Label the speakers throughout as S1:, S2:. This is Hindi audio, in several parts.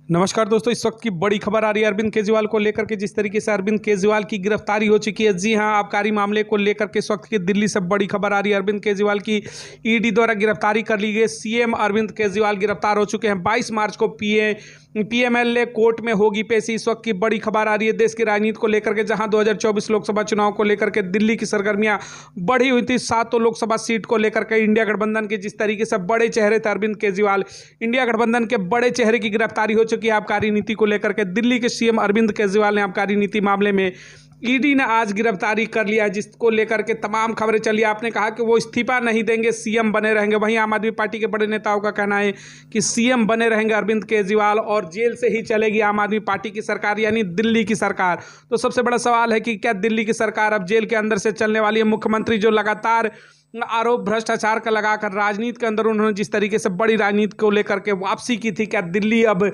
S1: नमस्कार दोस्तों, इस वक्त की बड़ी खबर आ रही है अरविंद केजरीवाल को लेकर के। जिस तरीके से अरविंद केजरीवाल की गिरफ्तारी हो चुकी है, जी हां, आबकारी मामले को लेकर के इस वक्त की दिल्ली से बड़ी खबर आ रही है। अरविंद केजरीवाल की ईडी द्वारा गिरफ्तारी कर ली गई। सीएम अरविंद केजरीवाल गिरफ्तार हो चुके हैं। 22 मार्च को पीएमएलए कोर्ट में होगी पेशी। इस वक्त की बड़ी खबर आ रही है देश की राजनीति को लेकर के, जहां 2024 लोकसभा चुनाव को लेकर के दिल्ली की सरगर्मियां बढ़ी हुई थी। 7 लोकसभा सीट को लेकर के इंडिया गठबंधन के जिस तरीके से बड़े चेहरे थे अरविंद केजरीवाल, इंडिया गठबंधन के बड़े चेहरे की गिरफ्तारी हो चुकी है आबकारी नीति को लेकर के। दिल्ली के सीएम अरविंद केजरीवाल ने आबकारी नीति मामले में ईडी ने आज गिरफ्तारी कर लिया है, जिसको लेकर के तमाम खबरें चली। आपने कहा कि वो इस्तीफा नहीं देंगे, सीएम बने रहेंगे। वहीं आम आदमी पार्टी के बड़े नेताओं का कहना है कि सीएम बने रहेंगे अरविंद केजरीवाल और जेल से ही चलेगी आम आदमी पार्टी की सरकार, यानी दिल्ली की सरकार। तो सबसे बड़ा सवाल है कि क्या दिल्ली की सरकार अब जेल के अंदर से चलने वाली है? मुख्यमंत्री जो लगातार आरोप भ्रष्टाचार का लगाकर राजनीति के अंदर उन्होंने जिस तरीके से बड़ी राजनीति को लेकर के वापसी की थी, क्या दिल्ली अब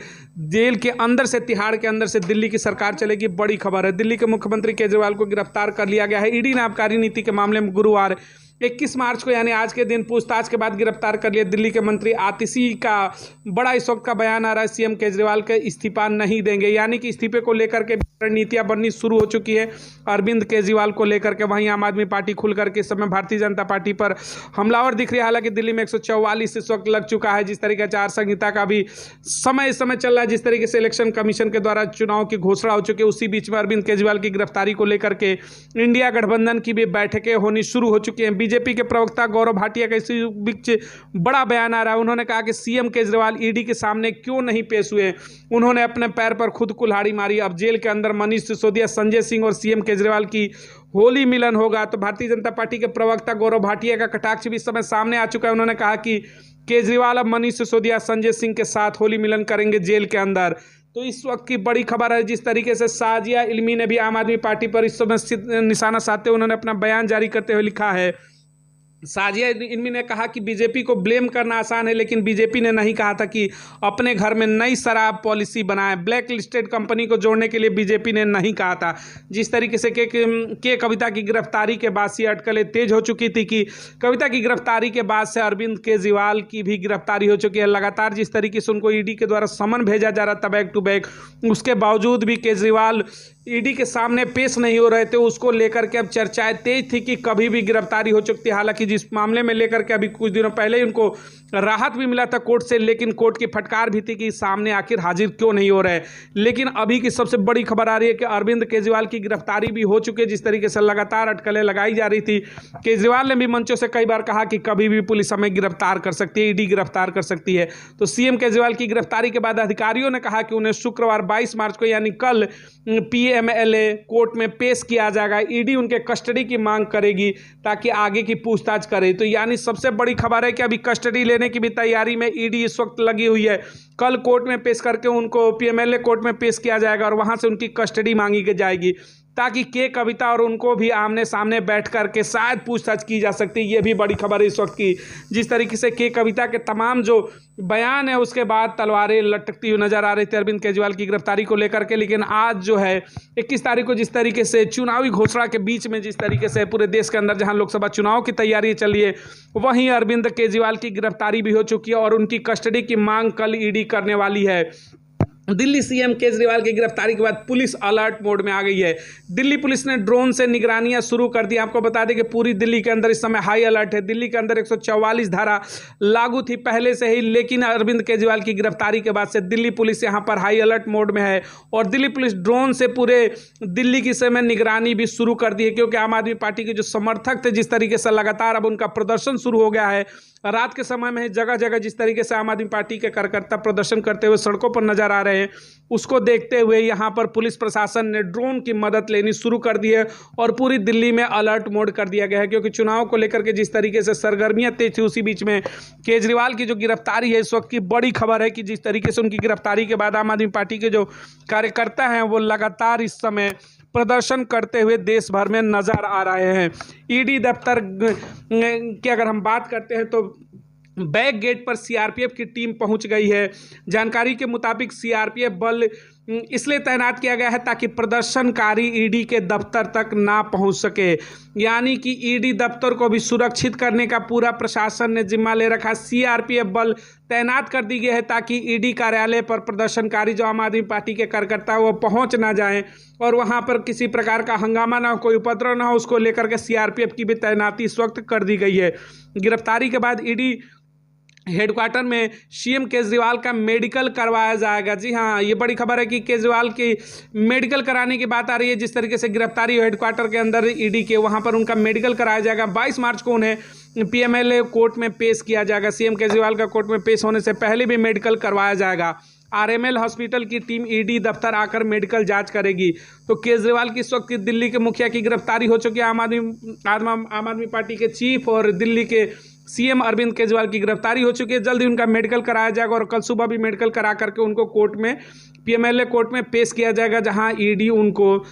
S1: जेल के अंदर से, तिहाड़ के अंदर से दिल्ली की सरकार चलेगी? बड़ी खबर है। दिल्ली के मुख्यमंत्री केजरीवाल को गिरफ्तार कर लिया गया है। ईडी ने आबकारी नीति के मामले में गुरुवार 21 मार्च को यानी आज के दिन पूछताछ के बाद गिरफ्तार कर लिया। दिल्ली के मंत्री आतिशी का बड़ा इस वक्त का बयान आ रहा है, सीएम केजरीवाल के इस्तीफा नहीं देंगे, यानी कि इस्तीफे को लेकर के रणनीतियां बननी शुरू हो चुकी है अरविंद केजरीवाल को लेकर के। वहीं आम आदमी पार्टी खुल करके इस समय भारतीय जनता पार्टी पर हमलावर दिख रही है। हालांकि दिल्ली में 144 इस वक्त लग चुका है। जिस तरीके आचार संहिता का भी समय चल रहा है, जिस तरीके से इलेक्शन कमीशन के द्वारा चुनाव की घोषणा हो चुकी है, उसी बीच में अरविंद केजरीवाल की गिरफ्तारी को लेकर के इंडिया गठबंधन की भी बैठकें होनी शुरू हो चुकी हैं। बीजेपी के प्रवक्ता गौरव भाटिया का इसी बीच बड़ा बयान आ रहा है। उन्होंने कहा कि सीएम केजरीवाल ईडी के सामने क्यों नहीं पेश हुए? उन्होंने अपने पैर पर खुद कुल्हाड़ी मारी। अब जेल के अंदर मनीष सिसोदिया, संजय सिंह और सीएम केजरीवाल की होली मिलन होगा। तो भारतीय जनता पार्टी के प्रवक्ता गौरव भाटिया का कटाक्ष भी इस समय सामने आ चुका है। उन्होंने कहा कि केजरीवाल अब मनीष सिसोदिया, संजय सिंह के साथ होली मिलन करेंगे जेल के अंदर। तो इस वक्त की बड़ी खबर है। जिस तरीके से साजिया इल्मी ने भी आम आदमी पार्टी पर इस समय निशाना साधते हुए उन्होंने अपना बयान जारी करते हुए लिखा है। साजिया इल्मी ने कहा कि बीजेपी को ब्लेम करना आसान है, लेकिन बीजेपी ने नहीं कहा था कि अपने घर में नई शराब पॉलिसी बनाए। ब्लैक लिस्टेड कंपनी को जोड़ने के लिए बीजेपी ने नहीं कहा था। जिस तरीके से के कविता की गिरफ्तारी के बाद से अटकलें तेज हो चुकी थी कि कविता की गिरफ्तारी के बाद से अरविंद केजरीवाल की भी गिरफ्तारी हो चुकी है। लगातार जिस तरीके से उनको ईडी के द्वारा समन भेजा जा रहा था बैक टू बैक, उसके बावजूद भी केजरीवाल ईडी के सामने पेश नहीं हो रहे थे। उसको लेकर के अब चर्चाएं तेज थी कि कभी भी गिरफ्तारी हो सकती है। हालांकि जिस मामले में लेकर के अभी कुछ दिनों पहले ही उनको राहत भी मिला था कोर्ट से, लेकिन कोर्ट की फटकार भी थी कि सामने आखिर हाजिर क्यों नहीं हो रहे। लेकिन अभी की सबसे बड़ी खबर आ रही है कि अरविंद केजरीवाल की गिरफ्तारी भी हो चुकी है। जिस तरीके से लगातार अटकलें लगाई जा रही थी, केजरीवाल ने भी मंचों से कई बार कहा कि कभी भी पुलिस हमें गिरफ्तार कर सकती है, ईडी गिरफ्तार कर सकती है। तो सीएम केजरीवाल की गिरफ्तारी के बाद अधिकारियों ने कहा कि उन्हें शुक्रवार 22 मार्च को यानी कल पीएमएलए कोर्ट में पेश किया जाएगा। ईडी उनके कस्टडी की मांग करेगी ताकि आगे की पूछताछ करे। तो यानी सबसे बड़ी खबर है कि अभी कस्टडी लेने की भी तैयारी में ईडी इस वक्त लगी हुई है। कल कोर्ट में पेश करके उनको पीएमएलए कोर्ट में पेश किया जाएगा और वहां से उनकी कस्टडी मांगी जाएगी ताकि के कविता और उनको भी आमने सामने बैठ करके शायद पूछताछ की जा सकती है। ये भी बड़ी खबर है इस वक्त की। जिस तरीके से के कविता के तमाम जो बयान है उसके बाद तलवारें लटकती हुई नजर आ रही थी अरविंद केजरीवाल की गिरफ्तारी को लेकर के। लेकिन आज जो है 21 तारीख को जिस तरीके से चुनावी घोषणा के बीच में जिस तरीके से पूरे देश के अंदर जहां लोकसभा चुनाव की तैयारी चल रही है, वहीं अरविंद केजरीवाल की गिरफ्तारी भी हो चुकी है और उनकी कस्टडी की मांग कल ईडी करने वाली है। दिल्ली सीएम केजरीवाल की गिरफ्तारी के बाद पुलिस अलर्ट मोड में आ गई है। दिल्ली पुलिस ने ड्रोन से निगरानियां शुरू कर दी। आपको बता दें कि पूरी दिल्ली के अंदर इस समय हाई अलर्ट है। दिल्ली के अंदर 144 धारा लागू थी पहले से ही, लेकिन अरविंद केजरीवाल की गिरफ्तारी के बाद से दिल्ली पुलिस यहां पर हाई अलर्ट मोड में है और दिल्ली पुलिस ड्रोन से पूरे दिल्ली की समय निगरानी भी शुरू कर दी है। क्योंकि आम आदमी पार्टी के जो समर्थक थे, जिस तरीके से लगातार अब उनका प्रदर्शन शुरू हो गया है, रात के समय में जगह जगह जिस तरीके से आम आदमी पार्टी के कार्यकर्ता प्रदर्शन करते हुए सड़कों पर नजर आ रहे हैं, उसको देखते हुए यहां पर पुलिस प्रशासन ने ड्रोन की मदद लेनी शुरू कर दी है और पूरी दिल्ली में अलर्ट मोड कर दिया गया है। क्योंकि चुनाव को लेकर के जिस तरीके से सरगर्मियां तेज थी, उसी बीच में केजरीवाल की जो गिरफ्तारी है इस वक्त की बड़ी खबर है कि जिस तरीके से उनकी गिरफ्तारी के बाद आम आदमी पार्टी के जो कार्यकर्ता हैं वो लगातार इस समय प्रदर्शन करते हुए देश भर में नजर आ रहे हैं। ईडी दफ्तर की अगर हम बात करते हैं तो बैक गेट पर सीआरपीएफ की टीम पहुंच गई है। जानकारी के मुताबिक सीआरपीएफ बल इसलिए तैनात किया गया है ताकि प्रदर्शनकारी ईडी के दफ्तर तक ना पहुंच सके। यानी कि ईडी दफ्तर को भी सुरक्षित करने का पूरा प्रशासन ने जिम्मा ले रखा। सीआरपीएफ बल तैनात कर दी गई है ताकि ईडी कार्यालय पर प्रदर्शनकारी जो आम आदमी पार्टी के कार्यकर्ता वो पहुंच ना जाएं और वहां पर किसी प्रकार का हंगामा ना हो, कोई उपद्रव ना हो, उसको लेकर के सीआरपीएफ की भी तैनाती इस वक्त कर दी गई है। गिरफ्तारी के बाद ईडी हेडक्वार्टर में सीएम केजरीवाल का मेडिकल करवाया जाएगा। जी हाँ, ये बड़ी खबर है कि केजरीवाल की मेडिकल कराने की बात आ रही है। जिस तरीके से गिरफ्तारी हेडक्वार्टर के अंदर ईडी के, वहां पर उनका मेडिकल कराया जाएगा। 22 मार्च को उन्हें पीएमएलए कोर्ट में पेश किया जाएगा। सीएम केजरीवाल का कोर्ट में पेश होने से पहले भी मेडिकल करवाया जाएगा। आरएमएल हॉस्पिटल की टीम ईडी दफ्तर आकर मेडिकल जांच करेगी। तो केजरीवाल की इस वक्त दिल्ली के मुखिया की गिरफ्तारी हो चुकी है। आम आदमी पार्टी के चीफ और दिल्ली के सीएम अरविंद केजरीवाल की गिरफ्तारी हो चुकी है। जल्द ही उनका मेडिकल कराया जाएगा और कल सुबह भी मेडिकल करा करके उनको कोर्ट में, पीएमएलए कोर्ट में पेश किया जाएगा, जहां ईडी उनको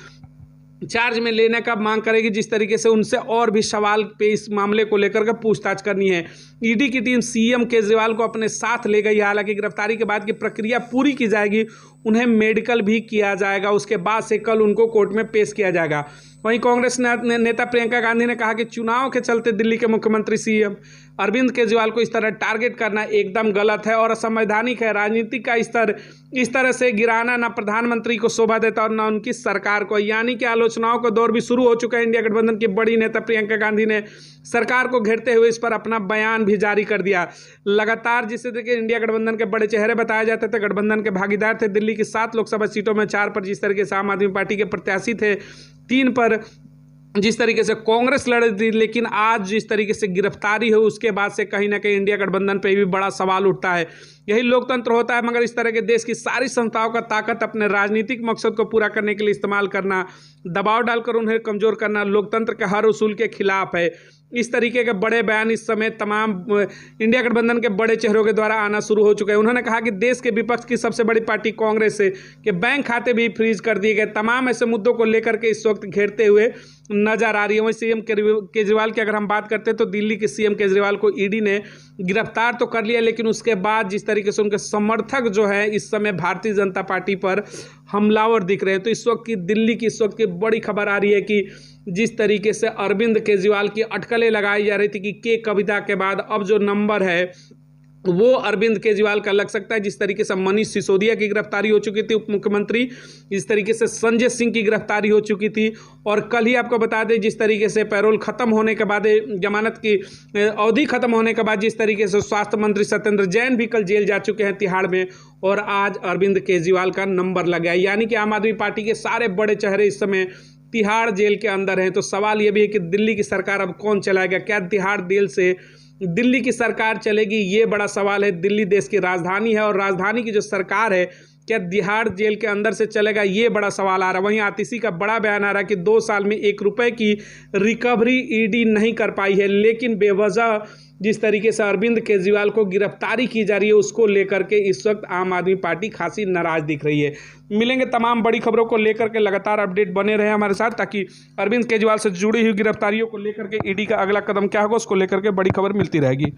S1: चार्ज में लेने का मांग करेगी। जिस तरीके से उनसे और भी सवाल पे इस मामले को लेकर के पूछताछ करनी है। ईडी की टीम सीएम केजरीवाल को अपने साथ ले गई है। हालांकि गिरफ्तारी के बाद की प्रक्रिया पूरी की जाएगी, उन्हें मेडिकल भी किया जाएगा, उसके बाद से कल उनको कोर्ट में पेश किया जाएगा। वहीं कांग्रेस नेता प्रियंका गांधी ने कहा कि चुनाव के चलते दिल्ली के मुख्यमंत्री सीएम अरविंद केजरीवाल को इस तरह टारगेट करना एकदम गलत है और असंवैधानिक है। राजनीति का स्तर इस तरह से गिराना ना प्रधानमंत्री को शोभा देता और ना उनकी सरकार को। यानी कि आलोचनाओं का दौर भी शुरू हो चुका है। इंडिया गठबंधन की बड़ी नेता प्रियंका गांधी ने सरकार को घेरते हुए इस पर अपना बयान भी जारी कर दिया। लगातार जिससे देखिए इंडिया गठबंधन के बड़े चेहरे बताए जाते थे, गठबंधन के भागीदार थे। दिल्ली की 7 लोकसभा सीटों में 4 पर जिस तरीके से आम आदमी पार्टी के प्रत्याशी थे, 3 पर जिस तरीके से कांग्रेस लड़ रही थी, लेकिन आज जिस तरीके से गिरफ्तारी हो उसके बाद से कहीं ना कहीं इंडिया गठबंधन पे भी बड़ा सवाल उठता है। यही लोकतंत्र होता है, मगर इस तरह के देश की सारी संस्थाओं का ताकत अपने राजनीतिक मकसद को पूरा करने के लिए इस्तेमाल करना, दबाव डालकर उन्हें कमजोर करना लोकतंत्र के हर उसूल के खिलाफ है। इस तरीके के बड़े बयान इस समय तमाम इंडिया गठबंधन के बड़े चेहरों के द्वारा आना शुरू हो चुके हैं। उन्होंने कहा कि देश के विपक्ष की सबसे बड़ी पार्टी कांग्रेस है कि बैंक खाते भी फ्रीज कर दिए गए। तमाम ऐसे मुद्दों को लेकर के इस वक्त घेरते हुए नजर आ रही है। वहीं सीएम केजरीवाल की अगर हम बात करते हैं तो दिल्ली के सीएम केजरीवाल को ईडी ने गिरफ्तार तो कर लिया, लेकिन उसके बाद जिस तरीके से उनके समर्थक जो है इस समय भारतीय जनता पार्टी पर हमलावर दिख रहे हैं। तो इस वक्त की दिल्ली की इस वक्त की बड़ी खबर आ रही है कि जिस तरीके से अरविंद केजरीवाल की अटकलें लगाई जा रही थी कि के कविता के बाद अब जो नंबर है वो अरविंद केजरीवाल का लग सकता है। जिस तरीके से मनीष सिसोदिया की गिरफ्तारी हो चुकी थी, उप मुख्यमंत्री, इस तरीके से संजय सिंह की गिरफ्तारी हो चुकी थी। और कल ही आपको बता दें जिस तरीके से पैरोल खत्म होने के बाद, जमानत की अवधि खत्म होने के बाद जिस तरीके से स्वास्थ्य मंत्री सत्येंद्र जैन भी कल जेल जा चुके हैं तिहाड़ में, और आज अरविंद केजरीवाल का नंबर लग गया। यानी कि आम आदमी पार्टी के सारे बड़े चेहरे इस समय तिहाड़ जेल के अंदर हैं। तो सवाल ये भी है कि दिल्ली की सरकार अब कौन चलाएगा? क्या तिहाड़ जेल से दिल्ली की सरकार चलेगी? ये बड़ा सवाल है। दिल्ली देश की राजधानी है और राजधानी की जो सरकार है क्या तिहाड़ जेल के अंदर से चलेगा? ये बड़ा सवाल आ रहा है। वहीं आतिशी का बड़ा बयान आ रहा है कि 2 साल में 1 रुपए की रिकवरी ईडी नहीं कर पाई है, लेकिन बेवजह जिस तरीके से अरविंद केजरीवाल को गिरफ्तारी की जा रही है उसको लेकर के इस वक्त आम आदमी पार्टी खासी नाराज दिख रही है। मिलेंगे तमाम बड़ी खबरों को लेकर के, लगातार अपडेट बने रहे हमारे साथ, ताकि अरविंद केजरीवाल से जुड़ी हुई गिरफ्तारियों को लेकर के ईडी का अगला कदम क्या होगा उसको लेकर के बड़ी खबर मिलती रहेगी।